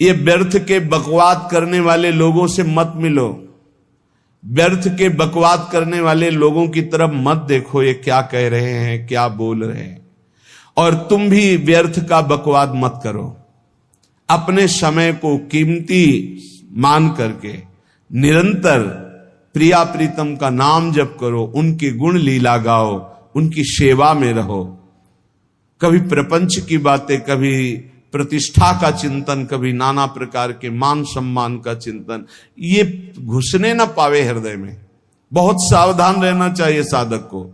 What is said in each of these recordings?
ये व्यर्थ के बकवाद करने वाले लोगों से मत मिलो, व्यर्थ के बकवाद करने वाले लोगों की तरफ मत देखो, ये क्या कह रहे हैं, क्या बोल रहे हैं। और तुम भी व्यर्थ का बकवाद मत करो। अपने समय को कीमती मान करके निरंतर प्रिया प्रीतम का नाम जप करो, उनके गुण लीला गाओ, उनकी सेवा में रहो। कभी प्रपंच की बातें, कभी प्रतिष्ठा का चिंतन, कभी नाना प्रकार के मान सम्मान का चिंतन, ये घुसने ना पावे हृदय में। बहुत सावधान रहना चाहिए साधक को।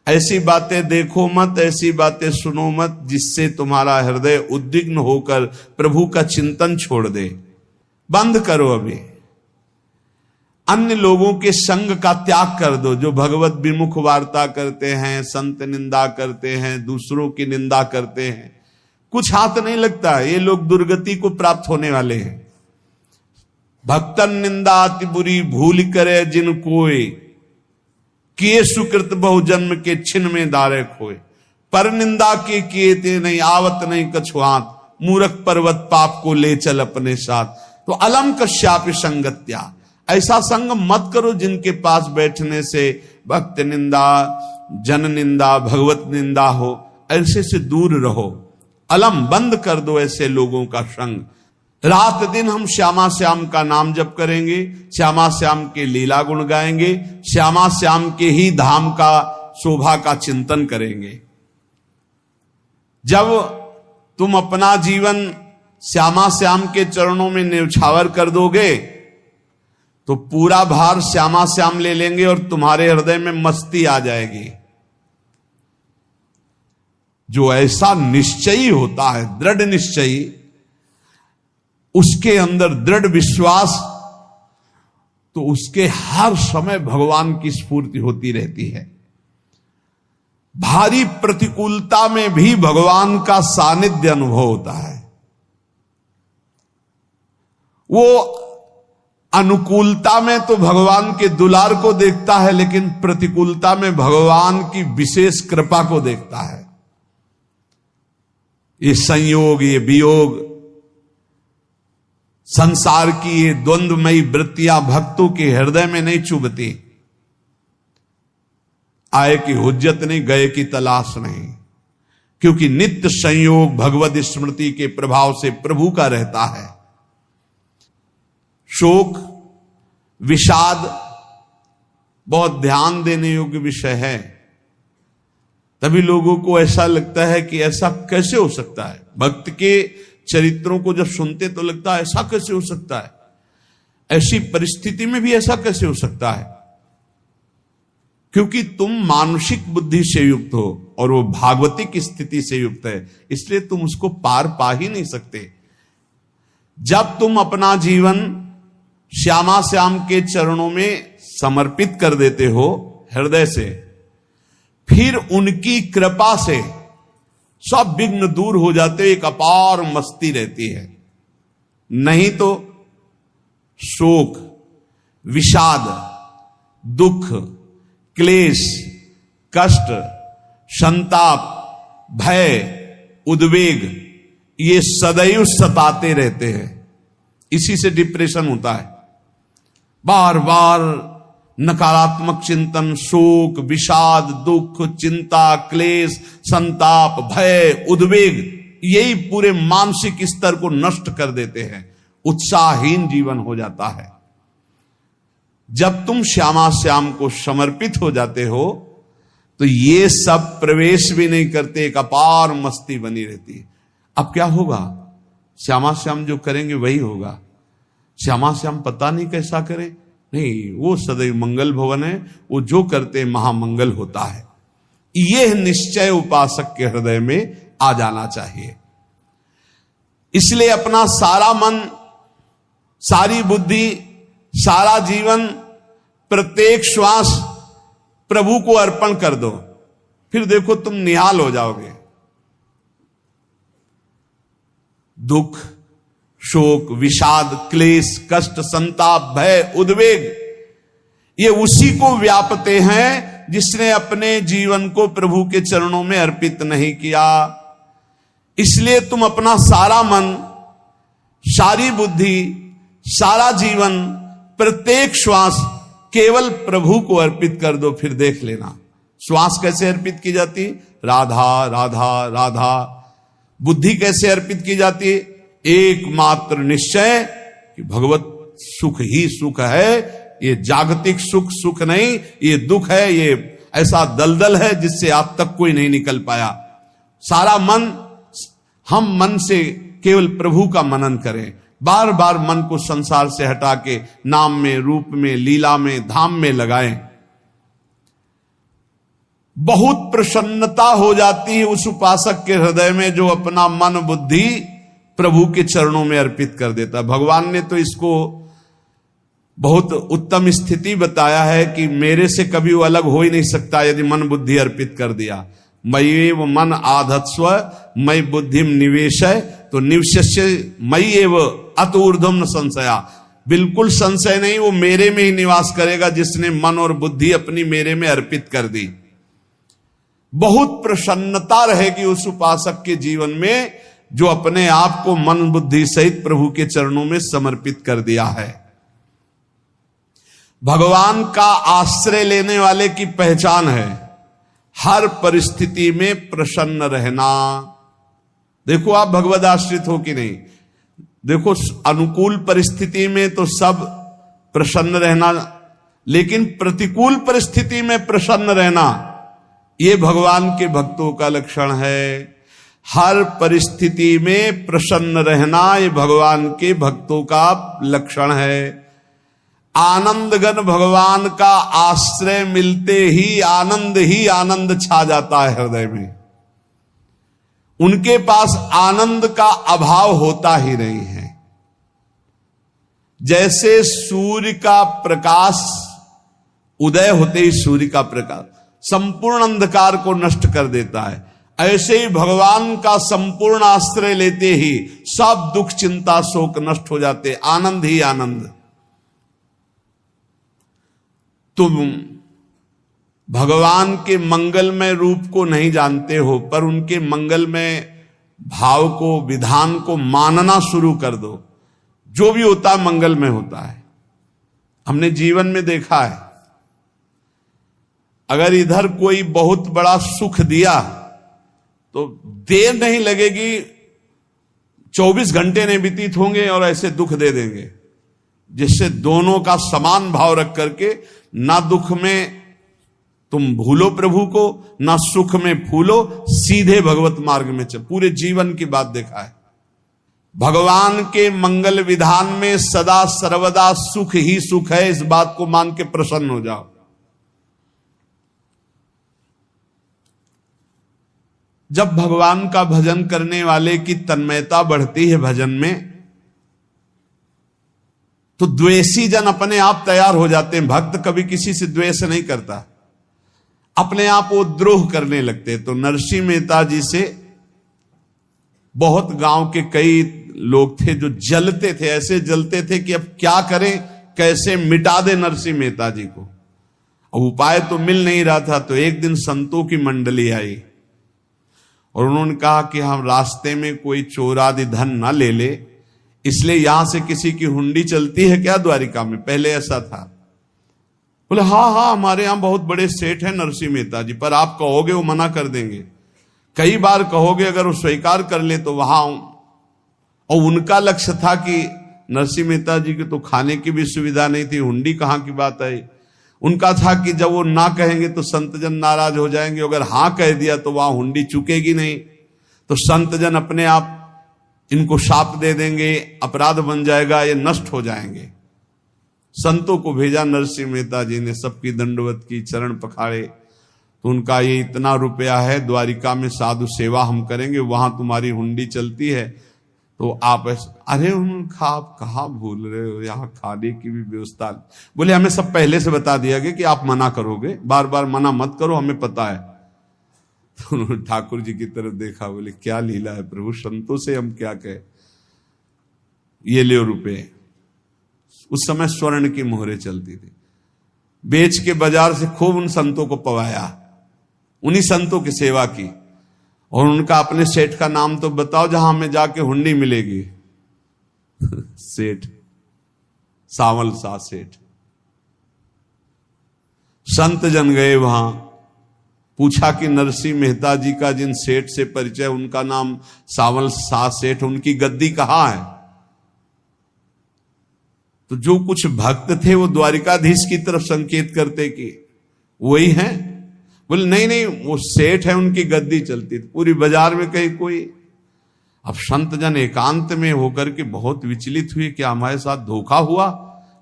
ऐसी बातें देखो मत, ऐसी बातें सुनो मत जिससे तुम्हारा हृदय उद्विग्न होकर प्रभु का चिंतन छोड़ दे। बंद करो अभी। अन्य लोगों के संग का त्याग कर दो, जो भगवत विमुख वार्ता करते हैं, संत निंदा करते हैं, दूसरों की निंदा करते हैं। कुछ हाथ नहीं लगता, ये लोग दुर्गति को प्राप्त होने वाले हैं। भक्तन निंदा अति बुरी भूल करे जिन कोय, किए सुकृत बहुजन्म के छिन में दारे खोए। पर निंदा के किए ते नहीं, आवत नहीं कछु हाथ, मूर्ख पर्वत पाप को ले चल अपने साथ। तो अलम कश्यापि संगत्या, ऐसा संग मत करो जिनके पास बैठने से भक्त निंदा, जन निंदा, भगवत निंदा हो। ऐसे से दूर रहो। अलम, बंद कर दो ऐसे लोगों का संग। रात दिन हम श्यामा श्याम का नाम जप करेंगे, श्यामा श्याम के लीला गुण गाएंगे, श्यामा श्याम के ही धाम का शोभा का चिंतन करेंगे। जब तुम अपना जीवन श्यामा श्याम के चरणों में न्यौछावर कर दोगे तो पूरा भार श्यामा श्याम ले लेंगे और तुम्हारे हृदय में मस्ती आ जाएगी। जो ऐसा निश्चयी होता है, दृढ़ निश्चयी, उसके अंदर दृढ़ विश्वास, तो उसके हर समय भगवान की स्फूर्ति होती रहती है। भारी प्रतिकूलता में भी भगवान का सानिध्य अनुभव होता है। वो अनुकूलता में तो भगवान के दुलार को देखता है, लेकिन प्रतिकूलता में भगवान की विशेष कृपा को देखता है। ये संयोग, ये वियोग, संसार की ये द्वंद्वमयी वृत्तियां भक्तों के हृदय में नहीं चुभती। आए की हुज्जत नहीं, गए की तलाश नहीं, क्योंकि नित्य संयोग भगवत स्मृति के प्रभाव से प्रभु का रहता है। शोक, विषाद बहुत ध्यान देने योग्य विषय है। तभी लोगों को ऐसा लगता है कि ऐसा कैसे हो सकता है। भक्त के चरित्रों को जब सुनते तो लगता है ऐसा कैसे हो सकता है, ऐसी परिस्थिति में भी ऐसा कैसे हो सकता है। क्योंकि तुम मानसिक बुद्धि से युक्त हो और वो भागवतिक स्थिति से युक्त है, इसलिए तुम उसको पार पा ही नहीं सकते। जब तुम अपना जीवन श्यामा श्याम के चरणों में समर्पित कर देते हो हृदय से, फिर उनकी कृपा से सब विघ्न दूर हो जाते, एक अपार मस्ती रहती है। नहीं तो शोक, विषाद, दुख, क्लेश, कष्ट, संताप, भय, उद्वेग, ये सदैव सताते रहते हैं। इसी से डिप्रेशन होता है। बार बार नकारात्मक चिंतन, शोक, विषाद, दुख, चिंता, क्लेश, संताप, भय, उद्वेग, यही पूरे मानसिक स्तर को नष्ट कर देते हैं। उत्साहहीन जीवन हो जाता है। जब तुम श्यामा श्याम को समर्पित हो जाते हो तो ये सब प्रवेश भी नहीं करते, एक अपार मस्ती बनी रहती है। अब क्या होगा? श्यामा श्याम जो करेंगे वही होगा। श्यामा श्याम पता नहीं कैसा करे, नहीं, वो सदैव मंगल भवन है, वो जो करते महामंगल होता है। यह निश्चय उपासक के हृदय में आ जाना चाहिए। इसलिए अपना सारा मन, सारी बुद्धि, सारा जीवन, प्रत्येक श्वास प्रभु को अर्पण कर दो। फिर देखो तुम निहाल हो जाओगे। दुख, शोक, विषाद, क्लेश, कष्ट, संताप, भय, उद्वेग, ये उसी को व्यापते हैं जिसने अपने जीवन को प्रभु के चरणों में अर्पित नहीं किया। इसलिए तुम अपना सारा मन सारी बुद्धि, सारा जीवन, प्रत्येक श्वास केवल प्रभु को अर्पित कर दो, फिर देख लेना। श्वास कैसे अर्पित की जाती? राधा राधा राधा। बुद्धि कैसे अर्पित की जाती? एकमात्र निश्चय कि भगवत सुख ही सुख है, ये जागतिक सुख सुख नहीं, ये दुख है, ये ऐसा दलदल है जिससे आप तक कोई नहीं निकल पाया। सारा मन, हम मन से केवल प्रभु का मनन करें, बार बार मन को संसार से हटा के नाम में, रूप में, लीला में, धाम में लगाएं। बहुत प्रसन्नता हो जाती है उस उपासक के हृदय में जो अपना मन बुद्धि प्रभु के चरणों में अर्पित कर देता। भगवान ने तो इसको बहुत उत्तम स्थिति बताया है कि मेरे से कभी वो अलग हो ही नहीं सकता यदि मन बुद्धि अर्पित कर दिया। मयि वो मन आधत्स्व मयि बुद्धिम निवेशय, तो निवश्य मयि एव अत ऊर्ध्वम न संशया। बिल्कुल संशय नहीं, वो मेरे में ही निवास करेगा जिसने मन और बुद्धि अपनी मेरे में अर्पित कर दी। बहुत प्रसन्नता रहेगी उस उपासक के जीवन में जो अपने आप को मन बुद्धि सहित प्रभु के चरणों में समर्पित कर दिया है। भगवान का आश्रय लेने वाले की पहचान है हर परिस्थिति में प्रसन्न रहना। देखो आप भगवद आश्रित हो कि नहीं, देखो अनुकूल परिस्थिति में तो सब प्रसन्न रहना, लेकिन प्रतिकूल परिस्थिति में प्रसन्न रहना ये भगवान के भक्तों का लक्षण है। हर परिस्थिति में प्रसन्न रहना ये भगवान के भक्तों का लक्षण है। आनंदगन भगवान का आश्रय मिलते ही आनंद छा जाता है हृदय में। उनके पास आनंद का अभाव होता ही नहीं है। जैसे सूर्य का प्रकाश उदय होते ही सूर्य का प्रकाश संपूर्ण अंधकार को नष्ट कर देता है, ऐसे ही भगवान का संपूर्ण आश्रय लेते ही सब दुख चिंता शोक नष्ट हो जाते, आनंद ही आनंद। तुम भगवान के मंगलमय रूप को नहीं जानते हो, पर उनके मंगलमय भाव को, विधान को मानना शुरू कर दो। जो भी होता है मंगलमय होता है। हमने जीवन में देखा है, अगर इधर कोई बहुत बड़ा सुख दिया तो देर नहीं लगेगी, 24 घंटे नहीं व्यतीत होंगे और ऐसे दुख दे देंगे, जिससे दोनों का समान भाव रख करके ना दुख में तुम भूलो प्रभु को, ना सुख में फूलो, सीधे भगवत मार्ग में चल। पूरे जीवन की बात देखा है। भगवान के मंगल विधान में सदा सर्वदा सुख ही सुख है, इस बात को मान के प्रसन्न हो जाओ। जब भगवान का भजन करने वाले की तन्मयता बढ़ती है भजन में, तो द्वेषी जन अपने आप तैयार हो जाते हैं। भक्त कभी किसी से द्वेष नहीं करता, अपने आप वो द्रोह करने लगते। तो नरसिंह मेहता जी से बहुत गांव के कई लोग थे जो जलते थे, ऐसे जलते थे कि अब क्या करें, कैसे मिटा दे नरसिंह मेहता जी को। अब उपाय तो मिल नहीं रहा था। तो एक दिन संतों की मंडली आई और उन्होंने कहा कि हम रास्ते में कोई चोर आदि धन ना ले ले, इसलिए यहां से किसी की हुंडी चलती है क्या द्वारिका में? पहले ऐसा था। बोले हाँ, हमारे यहां बहुत बड़े सेठ हैं नरसिंह मेहता जी, पर आप कहोगे वो मना कर देंगे। कई बार कहोगे, अगर वो स्वीकार कर ले तो वहां। और उनका लक्ष्य था कि नरसिंह मेहता जी की तो खाने की भी सुविधा नहीं थी, हुंडी कहां की बात आई। उनका था कि जब वो ना कहेंगे तो संतजन नाराज हो जाएंगे, अगर हां कह दिया तो वहां हुंडी चुकेगी नहीं, तो संतजन अपने आप इनको शाप दे देंगे, अपराध बन जाएगा, ये नष्ट हो जाएंगे। संतों को भेजा नरसिंह मेहता जी ने, सबकी दंडवत की, चरण पखाड़े। तो उनका ये इतना रुपया है, द्वारिका में साधु सेवा हम करेंगे, वहां तुम्हारी हुंडी चलती है, तो आप अरे उनका आप कहाँ भूल रहे हो, यहाँ खाने की भी व्यवस्था। बोले हमें सब पहले से बता दिया गया कि आप मना करोगे, बार बार मना मत करो, हमें पता है। तो उन्होंने ठाकुर जी की तरफ देखा, बोले क्या लीला है प्रभु, संतों से हम क्या कहे, ये ले रुपए। उस समय स्वर्ण की मोहरें चलती थी, बेच के बाजार से खूब उन संतों को पवाया, उन्हीं संतों की सेवा की। और उनका अपने सेठ का नाम तो बताओ जहां हमें जाके हुंडी मिलेगी। सेठ, सावल शाह सेठ। संत जन गए वहां, पूछा कि नरसिंह मेहता जी का जिन सेठ से परिचय, उनका नाम सावल शाह सेठ, उनकी गद्दी कहां है? तो जो कुछ भक्त थे वो द्वारिकाधीश की तरफ संकेत करते कि वही हैं। बोले नहीं नहीं, वो सेठ है, उनकी गद्दी चलती। पूरी बाजार में कहीं कोई। अब संत जन एकांत में होकर के बहुत विचलित हुए, क्या हमारे साथ धोखा हुआ?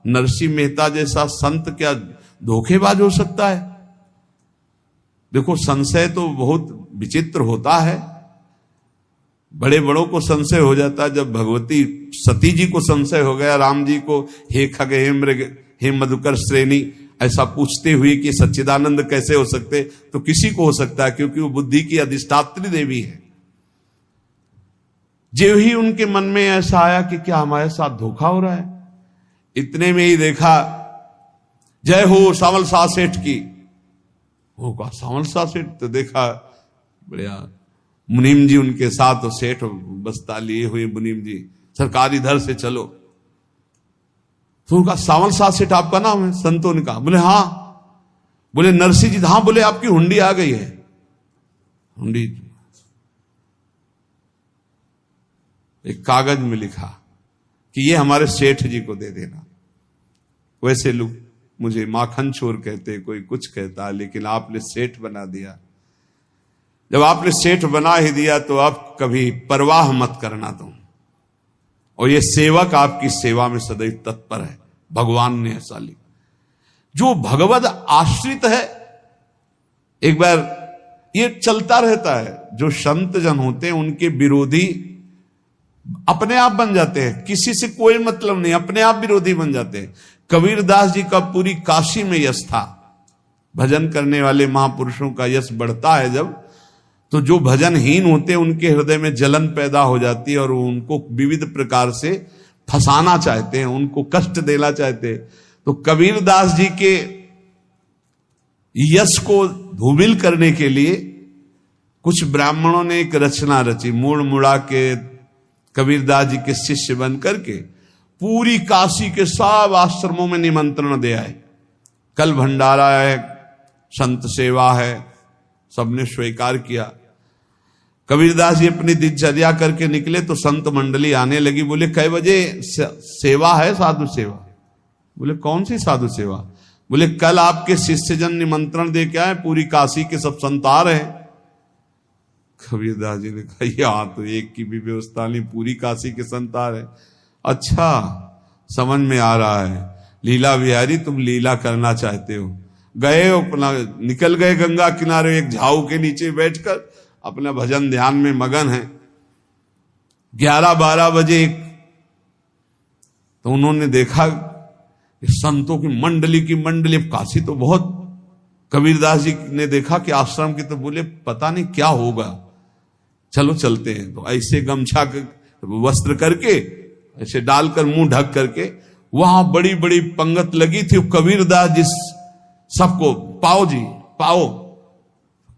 नरसिंह मेहता जैसा संत क्या धोखेबाज हो सकता है? देखो, संशय तो बहुत विचित्र होता है, बड़े बड़ों को संशय हो जाता है। जब भगवती सती जी को संशय हो गया, राम जी को हे खग हे मृग हे मधुकर श्रेणी ऐसा पूछते हुए कि सच्चिदानंद कैसे हो सकते, तो किसी को हो सकता है, क्योंकि वो बुद्धि की अधिष्ठात्री देवी है। जो ही उनके मन में ऐसा आया कि क्या हमारे साथ धोखा हो रहा है, इतने में ही देखा जय हो सावल शाह सेठ की। होगा सावल शाह सेठ, तो देखा बढ़िया मुनीम जी उनके साथ, तो सेठ बस्ता लिए हुए मुनीम जी, सरकार इधर से चलो। तो उनका सावल शाह सेठ आपका नाम है? संतों ने कहा। बोले हाँ। बोले नरसिंह जी? हाँ। बोले आपकी हुंडी आ गई है। हुंडी एक कागज में लिखा कि ये हमारे सेठ जी को दे देना। वैसे लोग मुझे माखन चोर कहते, कोई कुछ कहता है, लेकिन आपने सेठ बना दिया। जब आपने सेठ बना ही दिया तो आप कभी परवाह मत करना तुम। और ये सेवक आपकी सेवा में सदैव तत्पर है। भगवान ने ऐसा लिखा। जो भगवद आश्रित है, एक बार ये चलता रहता है, जो संत जन होते हैं उनके विरोधी अपने आप बन जाते हैं, किसी से कोई मतलब नहीं, अपने आप विरोधी बन जाते हैं। कबीरदास जी का पूरी काशी में यश था। भजन करने वाले महापुरुषों का यश बढ़ता है जब, तो जो भजनहीन होते हैं उनके हृदय में जलन पैदा हो जाती है और वो उनको विविध प्रकार से फंसाना चाहते हैं, उनको कष्ट देना चाहते हैं। तो कबीरदास जी के यश को धूमिल करने के लिए कुछ ब्राह्मणों ने एक रचना रची। मुड़ मुड़ा के कबीरदास जी के शिष्य बन करके पूरी काशी के सब आश्रमों में निमंत्रण दे आए। कल भंडारा है, संत सेवा है, सबने स्वीकार किया। कबीरदास जी अपनी दिनचर्या करके निकले तो संत मंडली आने लगी। बोले कै बजे सेवा है? साधु सेवा। बोले कौन सी साधु सेवा? बोले कल आपके शिष्यजन निमंत्रण दे के आए, पूरी काशी के सब संत आ रहे हैं। कबीरदास जी ने कहा यहां तो एक की भी व्यवस्था नहीं, पूरी काशी के संत आ रहे। अच्छा, समझ में आ रहा है, लीला बिहारी तुम लीला करना चाहते हो। गए अपना निकल गए गंगा किनारे, एक झाऊ के नीचे बैठकर अपना भजन ध्यान में मगन है। 11-12 बजे तो उन्होंने देखा संतों की मंडली अब काशी तो बहुत। कबीरदास जी ने देखा कि आश्रम की, तो बोले पता नहीं क्या होगा, चलो चलते हैं। तो ऐसे गमछा वस्त्र करके ऐसे डालकर मुंह ढक करके, वहां बड़ी बड़ी पंगत लगी थी। कबीरदास जी सबको पाओ जी पाओ।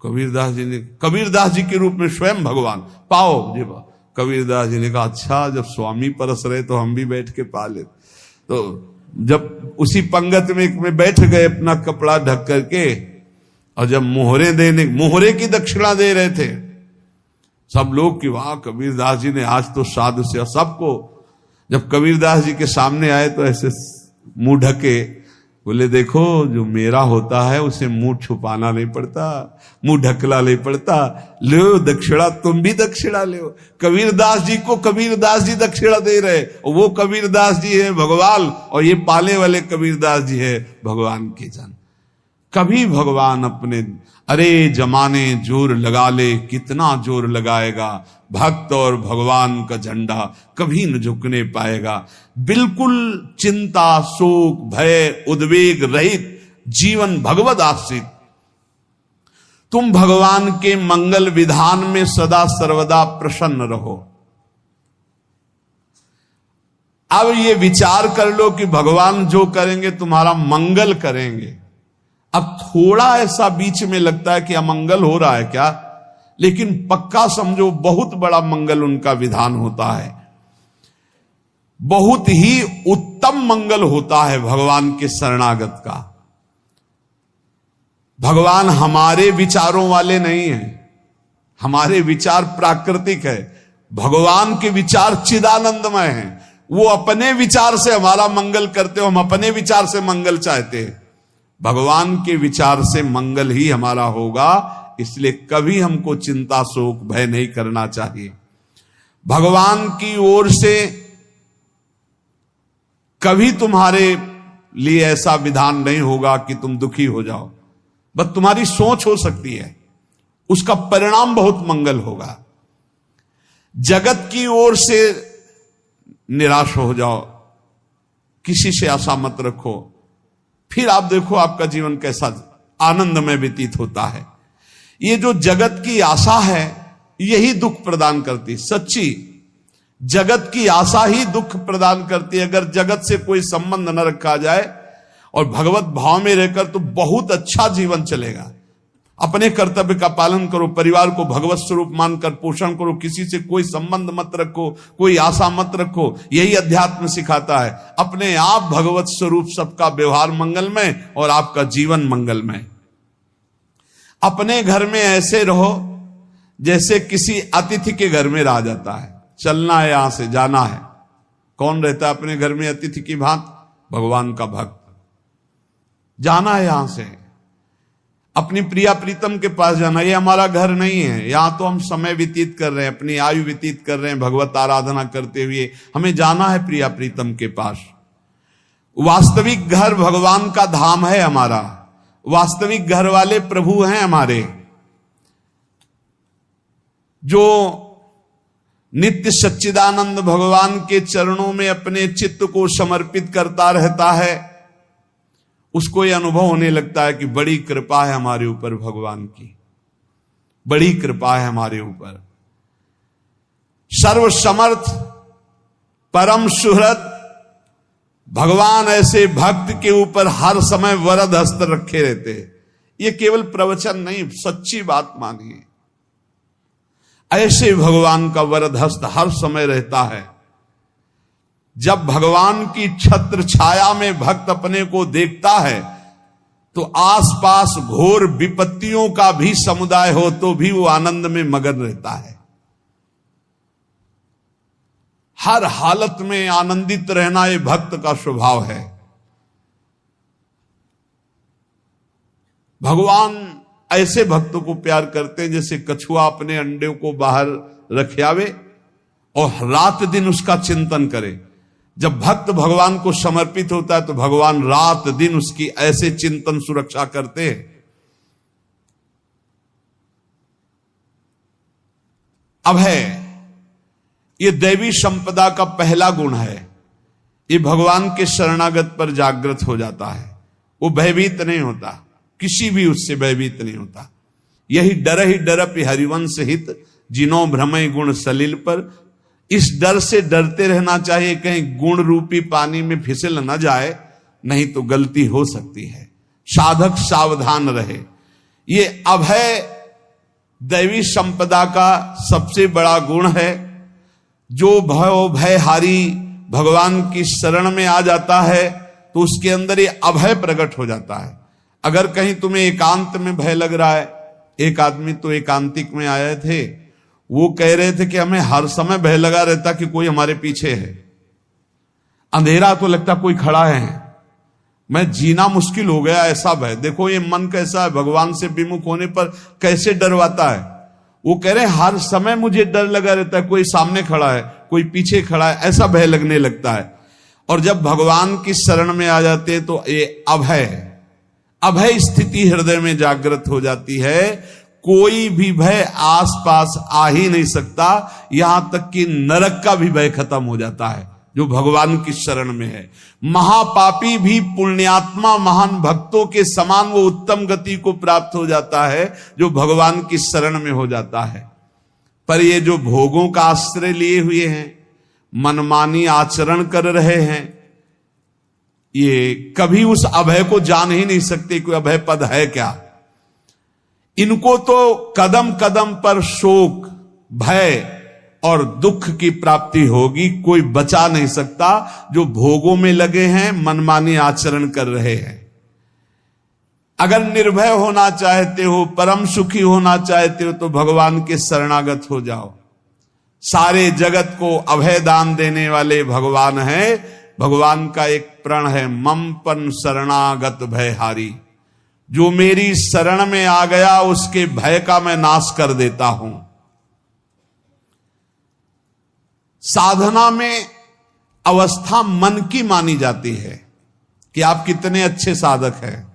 कबीरदास जी के रूप में स्वयं भगवान पाओ जी पाओ। कबीरदास जी ने कहा अच्छा, जब स्वामी परस रहे तो हम भी बैठ के पा ले। तो जब उसी पंगत में बैठ गए अपना कपड़ा ढक करके, और जब मोहरे की दक्षिणा दे रहे थे सब लोग कि वाह कबीरदास जी ने आज तो साधु से सबको। जब कबीरदास जी के सामने आए तो ऐसे मुंह ढके, बोले देखो जो मेरा होता है उसे मुंह छुपाना नहीं पड़ता, मुंह ढकला नहीं पड़ता। लो दक्षिणा, तुम भी दक्षिणा लो। कबीरदास जी को कबीरदास जी दक्षिणा दे रहे, वो कबीरदास जी है भगवान, और ये पाले वाले कबीरदास जी है भगवान के जन। कभी भगवान अपने, अरे जमाने जोर लगा ले, कितना जोर लगाएगा, भक्त और भगवान का झंडा कभी न झुकने पाएगा। बिल्कुल चिंता शोक भय उद्वेग रहित जीवन भगवद आश्रित। तुम भगवान के मंगल विधान में सदा सर्वदा प्रसन्न रहो। अब ये विचार कर लो कि भगवान जो करेंगे तुम्हारा मंगल करेंगे। अब थोड़ा ऐसा बीच में लगता है कि अमंगल हो रहा है क्या, लेकिन पक्का समझो बहुत बड़ा मंगल उनका विधान होता है। बहुत ही उत्तम मंगल होता है भगवान के शरणागत का। भगवान हमारे विचारों वाले नहीं हैं, हमारे विचार प्राकृतिक है, भगवान के विचार चिदानंदमय हैं। वो अपने विचार से हमारा मंगल करते हो, हम अपने विचार से मंगल चाहते हैं। भगवान के विचार से मंगल ही हमारा होगा, इसलिए कभी हमको चिंता शोक भय नहीं करना चाहिए। भगवान की ओर से कभी तुम्हारे लिए ऐसा विधान नहीं होगा कि तुम दुखी हो जाओ, बस तुम्हारी सोच हो सकती है, उसका परिणाम बहुत मंगल होगा। जगत की ओर से निराश हो जाओ, किसी से आशा मत रखो, फिर आप देखो आपका जीवन कैसा आनंद में व्यतीत होता है। ये जो जगत की आशा है यही दुख प्रदान करती, सच्ची जगत की आशा ही दुख प्रदान करती है। अगर जगत से कोई संबंध न रखा जाए और भगवत भाव में रहकर तो बहुत अच्छा जीवन चलेगा। अपने कर्तव्य का पालन करो, परिवार को भगवत स्वरूप मानकर पोषण करो, किसी से कोई संबंध मत रखो, कोई आशा मत रखो, यही अध्यात्म सिखाता है। अपने आप भगवत स्वरूप, सबका व्यवहार मंगलमय और आपका जीवन मंगलमय। अपने घर में ऐसे रहो जैसे किसी अतिथि के घर में रह जाता है, चलना है, यहां से जाना है। कौन रहता है अपने घर में अतिथि की भांति? भगवान का भक्त। जाना है यहां से, अपनी प्रिया प्रीतम के पास जाना। ये हमारा घर नहीं है, यहां तो हम समय व्यतीत कर रहे हैं, अपनी आयु व्यतीत कर रहे हैं भगवत आराधना करते हुए। हमें जाना है प्रिया प्रीतम के पास। वास्तविक घर भगवान का धाम है हमारा, वास्तविक घर वाले प्रभु हैं हमारे। जो नित्य सच्चिदानंद भगवान के चरणों में अपने चित्त को समर्पित करता रहता है, उसको यह अनुभव होने लगता है कि बड़ी कृपा है हमारे ऊपर, भगवान की बड़ी कृपा है हमारे ऊपर। सर्वसमर्थ परम सुहृद भगवान ऐसे भक्त के ऊपर हर समय वरद हस्त रखे रहते हैं। ये केवल प्रवचन नहीं, सच्ची बात मानिए। ऐसे भगवान का वरद हस्त हर समय रहता है। जब भगवान की छत्र छाया में भक्त अपने को देखता है तो आसपास घोर विपत्तियों का भी समुदाय हो तो भी वो आनंद में मगन रहता है। हर हालत में आनंदित रहना ये भक्त का स्वभाव है। भगवान ऐसे भक्तों को प्यार करते हैं जैसे कछुआ अपने अंडे को बाहर रख आवे और रात दिन उसका चिंतन करे। जब भक्त भगवान को समर्पित होता है तो भगवान रात दिन उसकी ऐसे चिंतन सुरक्षा करते हैं। अभय, ये दैवी संपदा का पहला गुण है। ये भगवान के शरणागत पर जागृत हो जाता है, वो भयभीत नहीं होता, किसी भी उससे भयभीत नहीं होता। यही डर ही डरप हरिवंश हित, जिनो भ्रमय गुण सलिल पर। इस डर से डरते रहना चाहिए कहीं गुण रूपी पानी में फिसल न जाए, नहीं तो गलती हो सकती है। साधक सावधान रहे। ये अभय दैवी संपदा का सबसे बड़ा गुण है। जो भयहारी भगवान की शरण में आ जाता है तो उसके अंदर ये अभय प्रकट हो जाता है। अगर कहीं तुम्हें एकांत में भय लग रहा है, एक आदमी तो एकांतिक में आए थे, वो कह रहे थे कि हमें हर समय भय लगा रहता कि कोई हमारे पीछे है, अंधेरा तो लगता कोई खड़ा है, मैं जीना मुश्किल हो गया, ऐसा भय। देखो ये मन कैसा है, भगवान से विमुख होने पर कैसे डरवाता है। वो कह रहे हैं हर समय मुझे डर लगा रहता है, कोई सामने खड़ा है, कोई पीछे खड़ा है, ऐसा भय लगने लगता है। और जब भगवान की शरण में आ जाते हैं तो ये अभय स्थिति हृदय में जागृत हो जाती है। कोई भी भय आसपास आ ही नहीं सकता, यहां तक कि नरक का भी भय खत्म हो जाता है जो भगवान की शरण में है। महापापी भी पुण्यात्मा महान भक्तों के समान वो उत्तम गति को प्राप्त हो जाता है जो भगवान की शरण में हो जाता है। पर ये जो भोगों का आश्रय लिए हुए हैं, मनमानी आचरण कर रहे हैं, ये कभी उस अभय को जान ही नहीं सकते कोई अभय पद है क्या। इनको तो कदम कदम पर शोक भय और दुख की प्राप्ति होगी। कोई बचा नहीं सकता जो भोगों में लगे हैं, मनमानी आचरण कर रहे हैं। अगर निर्भय होना चाहते हो, परम सुखी होना चाहते हो, तो भगवान के शरणागत हो जाओ। सारे जगत को अभय दान देने वाले भगवान हैं। भगवान का एक प्रण है, ममपन शरणागत भयहारी। जो मेरी शरण में आ गया उसके भय का मैं नाश कर देता हूं। साधना में अवस्था मन की मानी जाती है कि आप कितने अच्छे साधक हैं।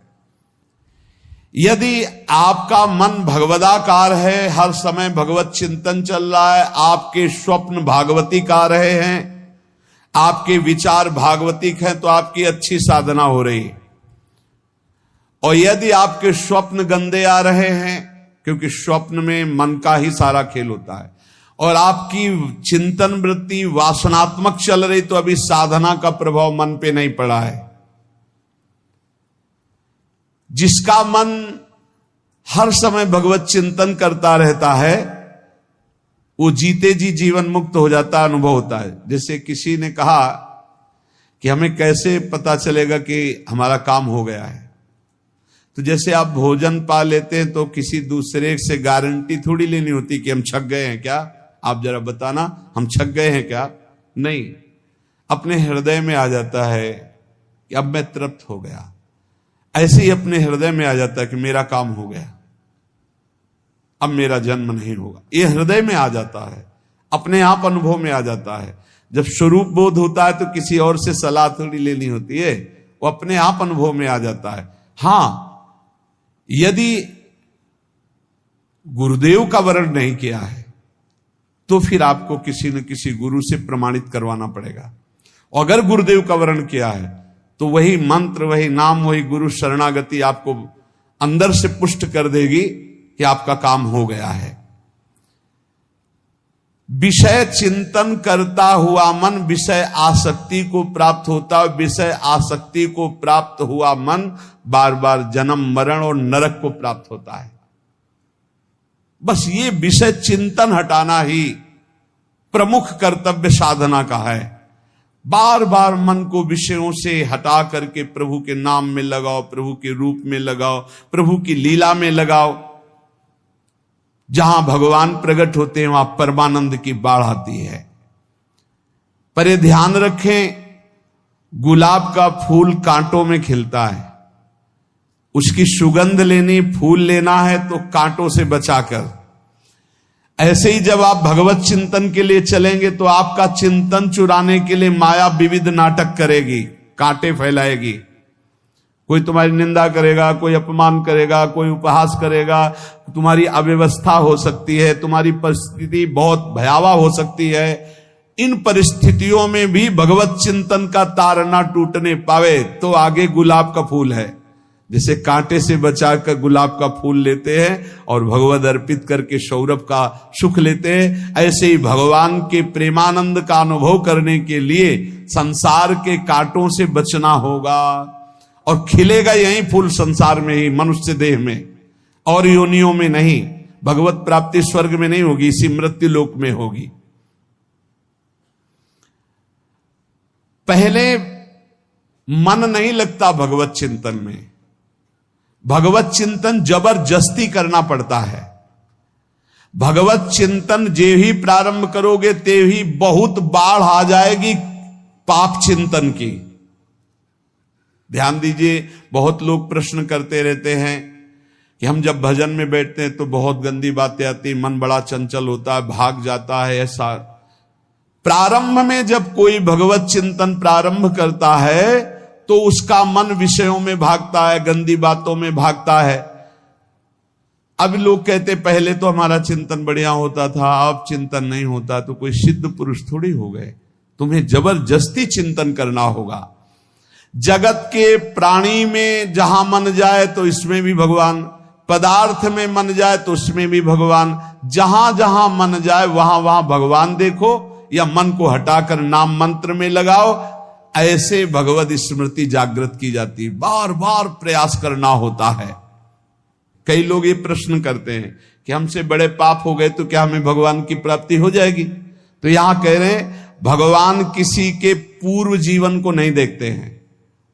यदि आपका मन भगवदाकार है, हर समय भगवत चिंतन चल रहा है, आपके स्वप्न भागवतिक आ रहे हैं, आपके विचार भागवतिक हैं, तो आपकी अच्छी साधना हो रही है। और यदि आपके स्वप्न गंदे आ रहे हैं, क्योंकि स्वप्न में मन का ही सारा खेल होता है, और आपकी चिंतन वृत्ति वासनात्मक चल रही, तो अभी साधना का प्रभाव मन पे नहीं पड़ा है। जिसका मन हर समय भगवत चिंतन करता रहता है, वो जीते जी जीवन मुक्त हो जाता, अनुभव होता है। जैसे किसी ने कहा कि हमें कैसे पता चलेगा कि हमारा काम हो गया है, तो जैसे आप भोजन पा लेते हैं तो किसी दूसरे से गारंटी थोड़ी लेनी होती कि हम छक गए हैं क्या, आप जरा बताना हम छक गए हैं क्या। नहीं, अपने हृदय में आ जाता है कि अब मैं तृप्त हो गया। ऐसे ही अपने हृदय में आ जाता है कि मेरा काम हो गया, अब मेरा जन्म नहीं होगा। ये हृदय में आ जाता है, अपने आप अनुभव में आ जाता है। जब स्वरूप बोध होता है तो किसी और से सलाह थोड़ी लेनी होती है, वो अपने आप अनुभव में आ जाता है। हां, यदि गुरुदेव का वर्ण नहीं किया है तो फिर आपको किसी न किसी गुरु से प्रमाणित करवाना पड़ेगा। और अगर गुरुदेव का वर्ण किया है तो वही मंत्र, वही नाम, वही गुरु शरणागति आपको अंदर से पुष्ट कर देगी कि आपका काम हो गया है। विषय चिंतन करता हुआ मन विषय आसक्ति को प्राप्त होता है। विषय आसक्ति को प्राप्त हुआ मन बार बार जन्म, मरण और नरक को प्राप्त होता है। बस ये विषय चिंतन हटाना ही प्रमुख कर्तव्य साधना का है। बार बार मन को विषयों से हटा करके प्रभु के नाम में लगाओ, प्रभु के रूप में लगाओ, प्रभु की लीला में लगाओ। जहां भगवान प्रकट होते हैं वहां परमानंद की बाढ़ आती है। पर ये ध्यान रखें, गुलाब का फूल कांटों में खिलता है, उसकी सुगंध लेनी, फूल लेना है तो कांटों से बचाकर। ऐसे ही जब आप भगवत चिंतन के लिए चलेंगे तो आपका चिंतन चुराने के लिए माया विविध नाटक करेगी, कांटे फैलाएगी। कोई तुम्हारी निंदा करेगा, कोई अपमान करेगा, कोई उपहास करेगा, तुम्हारी अव्यवस्था हो सकती है, तुम्हारी परिस्थिति बहुत भयावह हो सकती है। इन परिस्थितियों में भी भगवत चिंतन का तार ना टूटने पावे तो आगे गुलाब का फूल है। जैसे कांटे से बचाकर गुलाब का फूल लेते हैं और भगवत अर्पित करके सौरभ का सुख लेते हैं, ऐसे ही भगवान के प्रेमानंद का अनुभव करने के लिए संसार के कांटों से बचना होगा। और खिलेगा यही फूल संसार में ही, मनुष्य देह में, और योनियों में नहीं। भगवत प्राप्ति स्वर्ग में नहीं होगी, इसी मृत्यु लोक में होगी। पहले मन नहीं लगता भगवत चिंतन में, भगवत चिंतन जबरदस्ती करना पड़ता है। भगवत चिंतन जे ही प्रारंभ करोगे ते ही बहुत बाढ़ आ जाएगी पाप चिंतन की। ध्यान दीजिए, बहुत लोग प्रश्न करते रहते हैं कि हम जब भजन में बैठते हैं तो बहुत गंदी बातें आती, मन बड़ा चंचल होता है, भाग जाता है। ऐसा प्रारंभ में जब कोई भगवत चिंतन प्रारंभ करता है तो उसका मन विषयों में भागता है, गंदी बातों में भागता है। अब लोग कहते पहले तो हमारा चिंतन बढ़िया होता था, अब चिंतन नहीं होता। तो कोई सिद्ध पुरुष थोड़ी हो गए, तुम्हें जबरदस्ती चिंतन करना होगा। जगत के प्राणी में जहां मन जाए तो इसमें भी भगवान, पदार्थ में मन जाए तो उसमें भी भगवान। जहां जहां मन जाए वहां वहां भगवान देखो, या मन को हटाकर नाम मंत्र में लगाओ। ऐसे भगवत स्मृति जागृत की जाती, बार बार प्रयास करना होता है। कई लोग ये प्रश्न करते हैं कि हमसे बड़े पाप हो गए तो क्या हमें भगवान की प्राप्ति हो जाएगी? तो यहां कह रहे हैं भगवान किसी के पूर्व जीवन को नहीं देखते हैं,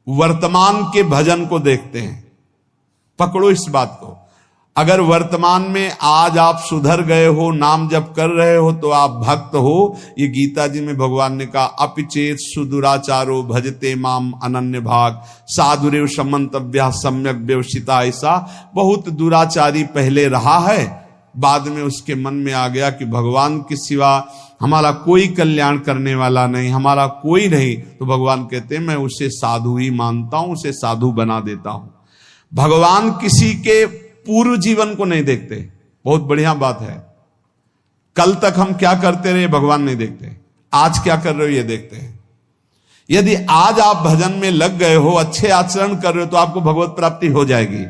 वर्तमान के भजन को देखते हैं। पकड़ो इस बात को। अगर वर्तमान में आज आप सुधर गए हो, नाम जप कर रहे हो, तो आप भक्त हो। ये गीता जी में भगवान ने कहा, अपिचेत सुदुराचारो भजते माम अनन्य भाग साधुरेव समन्तव्या सम्यक व्यवसिता। ऐसा बहुत दुराचारी पहले रहा है, बाद में उसके मन में आ गया कि भगवान के सिवा हमारा कोई कल्याण करने वाला नहीं, हमारा कोई नहीं। तो भगवान कहते हैं मैं उसे साधु ही मानता हूं, उसे साधु बना देता हूं। भगवान किसी के पूर्व जीवन को नहीं देखते। बहुत बढ़िया बात है। कल तक हम क्या करते रहे भगवान नहीं देखते, आज क्या कर रहे हो ये देखते हैं। यदि आज आप भजन में लग गए हो, अच्छे आचरण कर रहे हो, तो आपको भगवत प्राप्ति हो जाएगी।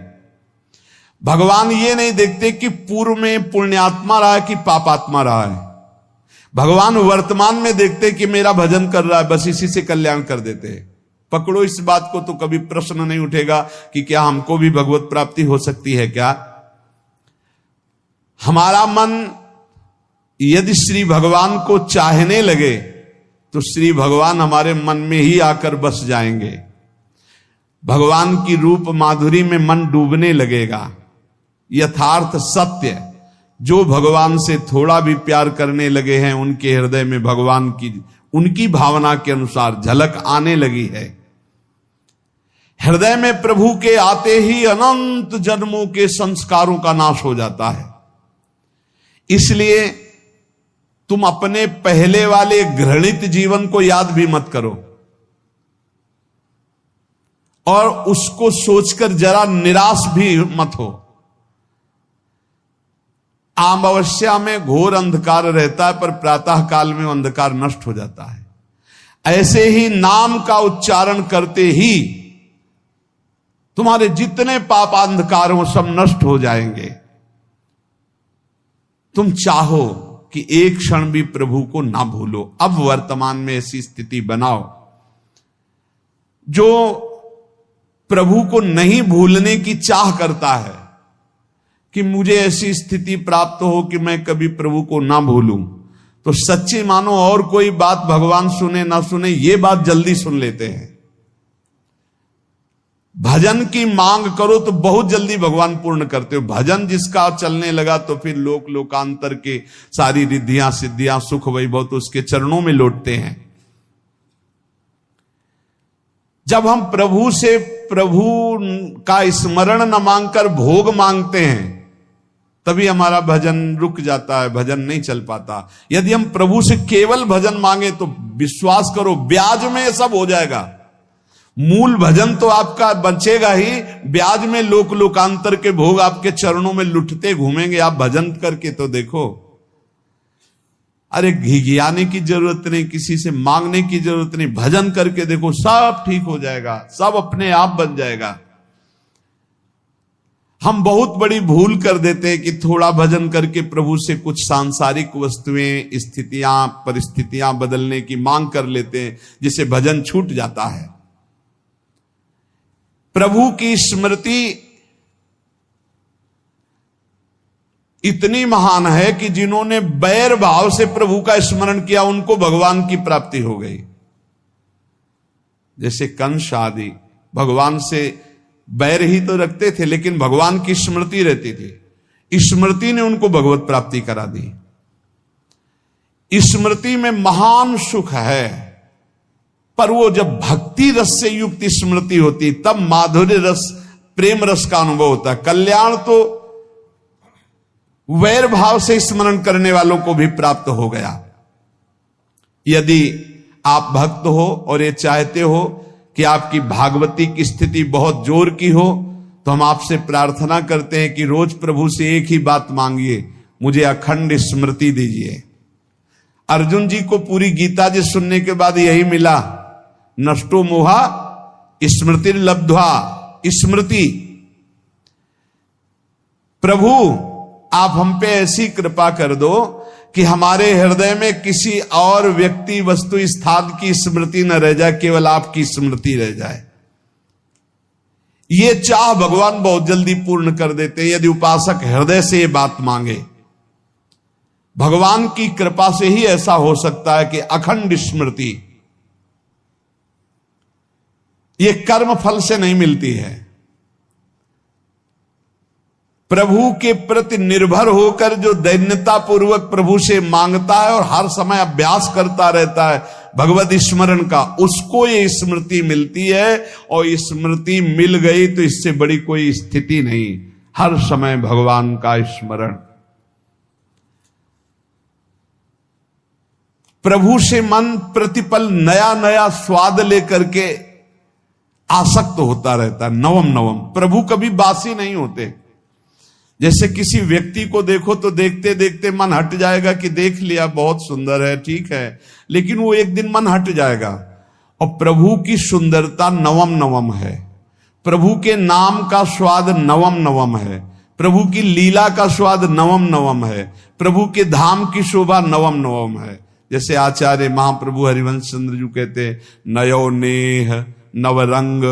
भगवान ये नहीं देखते कि पूर्व में पुण्यात्मा रहा है कि पापात्मा रहा है। भगवान वर्तमान में देखते कि मेरा भजन कर रहा है, बस इसी से कल्याण कर देते हैं। पकड़ो इस बात को, तो कभी प्रश्न नहीं उठेगा कि क्या हमको भी भगवत प्राप्ति हो सकती है क्या। हमारा मन यदि श्री भगवान को चाहने लगे तो श्री भगवान हमारे मन में ही आकर बस जाएंगे। भगवान की रूप माधुरी में मन डूबने लगेगा। यथार्थ सत्य, जो भगवान से थोड़ा भी प्यार करने लगे हैं, उनके हृदय में भगवान की उनकी भावना के अनुसार झलक आने लगी है। हृदय में प्रभु के आते ही अनंत जन्मों के संस्कारों का नाश हो जाता है। इसलिए तुम अपने पहले वाले घृणित जीवन को याद भी मत करो और उसको सोचकर जरा निराश भी मत हो। अमावस्या में घोर अंधकार रहता है, पर प्रातः काल में अंधकार नष्ट हो जाता है। ऐसे ही नाम का उच्चारण करते ही तुम्हारे जितने पाप अंधकार हो सब नष्ट हो जाएंगे। तुम चाहो कि एक क्षण भी प्रभु को ना भूलो। अब वर्तमान में ऐसी स्थिति बनाओ। जो प्रभु को नहीं भूलने की चाह करता है कि मुझे ऐसी स्थिति प्राप्त हो कि मैं कभी प्रभु को ना भूलूं, तो सच्ची मानो और कोई बात भगवान सुने ना सुने, ये बात जल्दी सुन लेते हैं। भजन की मांग करो तो बहुत जल्दी भगवान पूर्ण करते हो। भजन जिसका चलने लगा तो फिर लोक लोकांतर के सारी रिद्धियां सिद्धियां सुख वैभव तो उसके चरणों में लौटते हैं। जब हम प्रभु से प्रभु का स्मरण न मांगकर भोग मांगते हैं, तभी हमारा भजन रुक जाता है, भजन नहीं चल पाता। यदि हम प्रभु से केवल भजन मांगे तो विश्वास करो ब्याज में सब हो जाएगा। मूल भजन तो आपका बचेगा ही, ब्याज में लोक लोकांतर के भोग आपके चरणों में लुटते घूमेंगे। आप भजन करके तो देखो। अरे घिघियाने की जरूरत नहीं, किसी से मांगने की जरूरत नहीं, भजन करके देखो, सब ठीक हो जाएगा, सब अपने आप बन जाएगा। हम बहुत बड़ी भूल कर देते हैं कि थोड़ा भजन करके प्रभु से कुछ सांसारिक वस्तुएं, स्थितियां, परिस्थितियां बदलने की मांग कर लेते हैं, जिससे भजन छूट जाता है। प्रभु की स्मृति इतनी महान है कि जिन्होंने बैर भाव से प्रभु का स्मरण किया उनको भगवान की प्राप्ति हो गई। जैसे कंस आदि भगवान से बैर ही तो रखते थे, लेकिन भगवान की स्मृति रहती थी। स्मृति ने उनको भगवत प्राप्ति करा दी। स्मृति में महान सुख है, पर वो जब भक्ति रस से युक्त स्मृति होती तब माधुर्य रस, प्रेम रस का अनुभव होता है। कल्याण तो वैर भाव से स्मरण करने वालों को भी प्राप्त हो गया। यदि आप भक्त हो और ये चाहते हो कि आपकी भागवती की स्थिति बहुत जोर की हो, तो हम आपसे प्रार्थना करते हैं कि रोज प्रभु से एक ही बात मांगिए, मुझे अखंड स्मृति दीजिए। अर्जुन जी को पूरी गीता जी सुनने के बाद यही मिला, नष्टो मोहा स्मृति लब्ध्वा। स्मृति, प्रभु आप हम पे ऐसी कृपा कर दो कि हमारे हृदय में किसी और व्यक्ति, वस्तु, स्थान की स्मृति न रह जाए, केवल आपकी स्मृति रह जाए। ये चाह भगवान बहुत जल्दी पूर्ण कर देते हैं यदि उपासक हृदय से ये बात मांगे। भगवान की कृपा से ही ऐसा हो सकता है कि अखंड स्मृति ये कर्म फल से नहीं मिलती है। प्रभु के प्रति निर्भर होकर जो दैन्यता पूर्वक प्रभु से मांगता है और हर समय अभ्यास करता रहता है भगवत स्मरण का, उसको ये स्मृति मिलती है। और स्मृति मिल गई तो इससे बड़ी कोई स्थिति नहीं, हर समय भगवान का स्मरण। प्रभु से मन प्रतिपल नया नया स्वाद लेकर के आसक्त होता रहता है, नवम नवम। प्रभु कभी बासी नहीं होते। जैसे किसी व्यक्ति को देखो तो देखते देखते मन हट जाएगा कि देख लिया, बहुत सुंदर है, ठीक है, लेकिन वो एक दिन मन हट जाएगा। और प्रभु की सुंदरता नवम नवम है, प्रभु के नाम का स्वाद नवम नवम है, प्रभु की लीला का स्वाद नवम नवम है, प्रभु के धाम की शोभा नवम नवम है। जैसे आचार्य महाप्रभु हरिवंश चंद्र जी कहते, नयो नेह नव रंग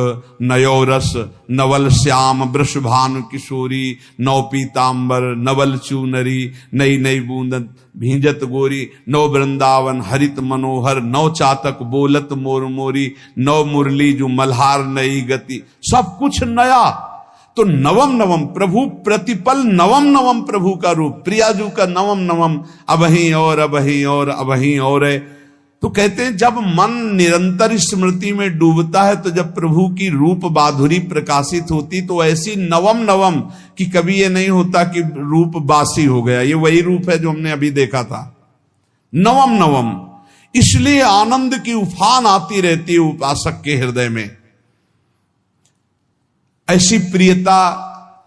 नयो रस नवल श्याम वृषभानु किशोरी, नव पीतांबर नवल चूनरी, नई नई बूंदन भींजत गोरी, नव वृंदावन हरित मनोहर, नव चातक बोलत मोर मोरी, नव मुरली जो मल्हार नई गति, सब कुछ नया। तो नवम नवम प्रभु प्रतिपल नवम नवम प्रभु का रूप, प्रियाजू का नवम नवम, अबहीं और अबहीं और अबहीं और है। तो कहते हैं जब मन निरंतर स्मृति में डूबता है, तो जब प्रभु की रूप माधुरी प्रकाशित होती तो ऐसी नवम नवम कि कभी ये नहीं होता कि रूप बासी हो गया। ये वही रूप है जो हमने अभी देखा था, नवम नवम। इसलिए आनंद की उफान आती रहती है उपासक के हृदय में। ऐसी प्रियता,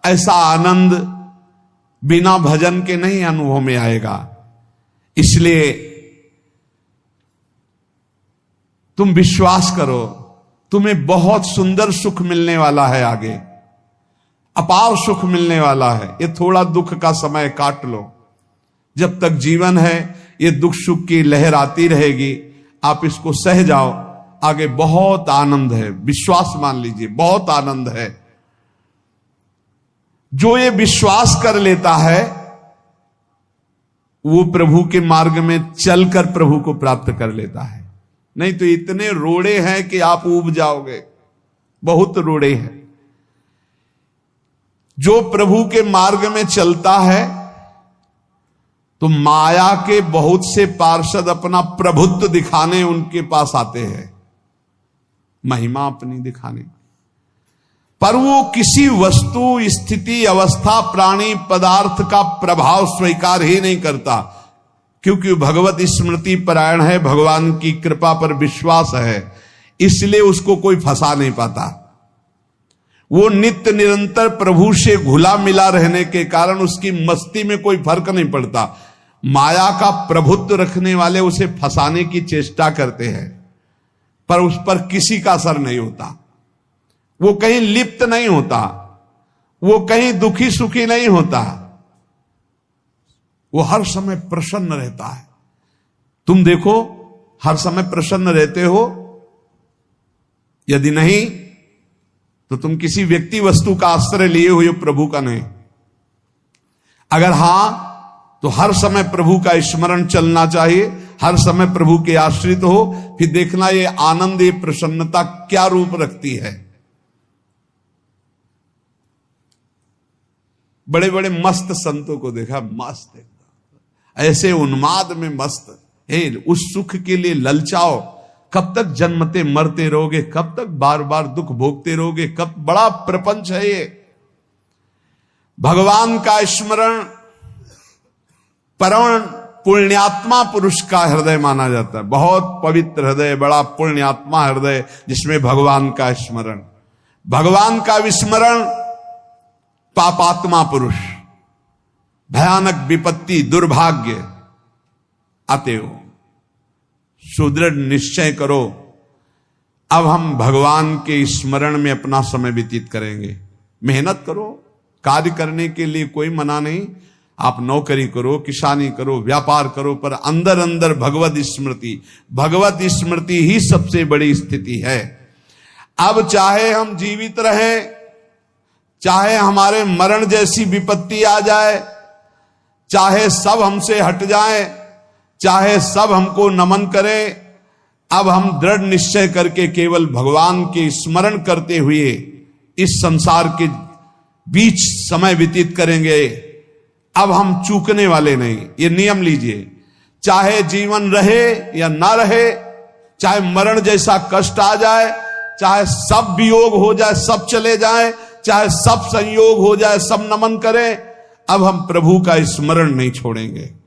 ऐसा आनंद बिना भजन के नहीं अनुभव में आएगा। इसलिए तुम विश्वास करो, तुम्हें बहुत सुंदर सुख मिलने वाला है, आगे अपार सुख मिलने वाला है। ये थोड़ा दुख का समय काट लो, जब तक जीवन है ये दुख सुख की लहर आती रहेगी, आप इसको सह जाओ, आगे बहुत आनंद है, विश्वास मान लीजिए, बहुत आनंद है। जो ये विश्वास कर लेता है वो प्रभु के मार्ग में चलकर प्रभु को प्राप्त कर लेता है। नहीं तो इतने रोड़े हैं कि आप ऊब जाओगे, बहुत रोड़े हैं। जो प्रभु के मार्ग में चलता है तो माया के बहुत से पार्षद अपना प्रभुत्व दिखाने उनके पास आते हैं, महिमा अपनी दिखाने, पर वो किसी वस्तु, स्थिति, अवस्था, प्राणी, पदार्थ का प्रभाव स्वीकार ही नहीं करता, क्योंकि भगवत स्मृति परायण है, भगवान की कृपा पर विश्वास है, इसलिए उसको कोई फंसा नहीं पाता। वो नित्य निरंतर प्रभु से घुला मिला रहने के कारण उसकी मस्ती में कोई फर्क नहीं पड़ता। माया का प्रभुत्व रखने वाले उसे फंसाने की चेष्टा करते हैं, पर उस पर किसी का असर नहीं होता। वो कहीं लिप्त नहीं होता, वो कहीं दुखी सुखी नहीं होता, वो हर समय प्रसन्न रहता है। तुम देखो, हर समय प्रसन्न रहते हो? यदि नहीं तो तुम किसी व्यक्ति वस्तु का आश्रय लिए हुए, प्रभु का नहीं। अगर हां तो हर समय प्रभु का स्मरण चलना चाहिए, हर समय प्रभु के आश्रित हो, फिर देखना ये आनंद, ये प्रसन्नता क्या रूप रखती है। बड़े बड़े मस्त संतों को देखा, मस्त ऐसे उन्माद में मस्त, हे उस सुख के लिए ललचाओ, कब तक जन्मते मरते रहोगे, कब तक बार बार दुख भोगते रहोगे, कब, बड़ा प्रपंच है ये। भगवान का स्मरण परम पुण्यात्मा पुरुष का हृदय माना जाता है, बहुत पवित्र हृदय, बड़ा पुण्यात्मा हृदय जिसमें भगवान का स्मरण। भगवान का विस्मरण पापात्मा पुरुष, भयानक विपत्ति, दुर्भाग्य आते हो। सुदृढ़ निश्चय करो, अब हम भगवान के स्मरण में अपना समय व्यतीत करेंगे। मेहनत करो, कार्य करने के लिए कोई मना नहीं, आप नौकरी करो, किसानी करो, व्यापार करो, पर अंदर अंदर भगवत स्मृति, भगवत स्मृति ही सबसे बड़ी स्थिति है। अब चाहे हम जीवित रहें, चाहे हमारे मरण जैसी विपत्ति आ जाए, चाहे सब हमसे हट जाए, चाहे सब हमको नमन करें, अब हम दृढ़ निश्चय करके केवल भगवान के स्मरण करते हुए इस संसार के बीच समय व्यतीत करेंगे। अब हम चूकने वाले नहीं। ये नियम लीजिए, चाहे जीवन रहे या ना रहे, चाहे मरण जैसा कष्ट आ जाए, चाहे सब वियोग हो जाए, सब चले जाए, चाहे सब संयोग हो जाए, सब नमन करें, अब हम प्रभु का स्मरण नहीं छोड़ेंगे।